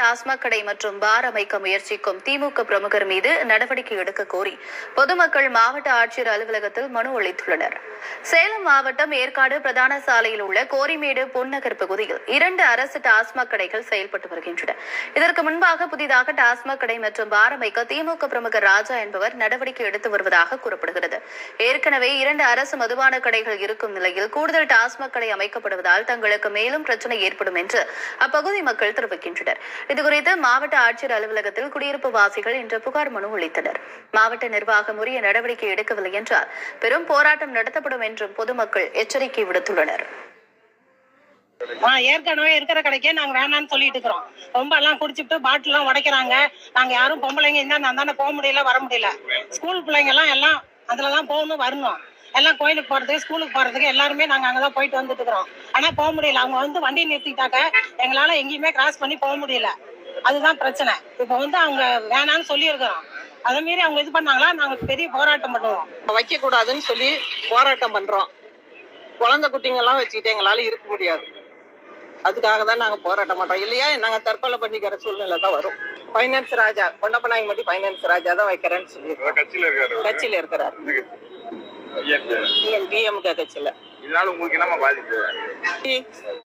டாஸ்மாக் கடை மற்றும் பார் அமைக்க முயற்சிக்கும் திமுக பிரமுகர் மீது நடவடிக்கை எடுக்க கோரி பொதுமக்கள் மாவட்ட ஆட்சியர் அலுவலகத்தில் மனு அளித்துள்ளனர். சேலம் மாவட்டம் ஏற்காடு பிரதான சாலையில் உள்ள கோரிமேடு பொன்னகர் பகுதியில் 2 அரசு டாஸ்மாக் கடைகள் செயல்பட்டு வருகின்றன. இதற்கு முன்பாக புதிதாக டாஸ்மாக் கடை மற்றும் பார் அமைக்க திமுக பிரமுகர் ராஜா என்பவர் நடவடிக்கை எடுத்து வருவதாக கூறப்படுகிறது. ஏற்கனவே 2 அரசு மதுபான கடைகள் இருக்கும் நிலையில் கூடுதல் டாஸ்மாக் கடை அமைக்கப்படுவதால் தங்களுக்கு மேலும் பிரச்சனை ஏற்படும் என்று அப்பகுதி மக்கள் தெரிவிக்கின்றனர். இதுகுறித்து மாவட்ட ஆட்சியர் அலுவலகத்தில் குடியிருப்பு வாசிகள் இன்று புகார் மனு அளித்தனர். மாவட்ட நிர்வாகம் உரிய நடவடிக்கை எடுக்கவில்லை என்றால் பெரும் போராட்டம் நடத்தப்படும் என்றும் பொதுமக்கள் எச்சரிக்கை விடுத்துள்ளனர். ஏற்கனவே இருக்கிற கடைக்கே நாங்க வேணாம்னு சொல்லிட்டு இருக்கிறோம். ரொம்ப எல்லாம் குடிச்சிட்டு பாட்டில் எல்லாம் உடைக்கிறாங்க. நாங்க யாரும் பொம்பளைங்க இருந்தா போக முடியல, வர முடியல. ஸ்கூல் பிள்ளைங்க எல்லாம் அதுலதான் போகணும் வரணும். எல்லாம் கோயிலுக்கு போறதுக்கு ஸ்கூலுக்கு போறதுக்கு எல்லாருமே நாங்க அங்கதான் போயிட்டு வந்துட்டு இருக்கிறோம். ஆனா போக முடியல. அவங்க வண்டி நிறுத்திட்டாக்க எங்களால எங்கேயுமே கிராஸ் பண்ணி போக முடியல. அதுதான் பிரச்சனை. இப்ப அவங்க வேணாம்னு சொல்லி இருக்கிறோம். அதை மீறி அவங்க இது பண்ணாங்களா நாங்க பெரிய போராட்டம் பண்ணுவோம். வைக்க கூடாதுன்னு சொல்லி போராட்டம் பண்றோம். குழந்தை குட்டிங்க எல்லாம் வச்சுக்கிட்டு எங்களால இருக்க முடியாது. அதுக்காக தான் நாங்க போராட்டம் பண்றோம். இல்லையா நாங்க தற்கொலை பண்ணிக்கிற சூழ்நிலை தான் வரும். பைனான்ஸ் ராஜா கொண்டப்பனாங்க மட்டும் பைனான்ஸ் ராஜா தான் வைக்கிறேன்னு சொல்லி கட்சியில இருக்கிறாரு. டிஎம்கே கட்சியில. இதனால உங்களுக்கு என்ன பாதிப்பு?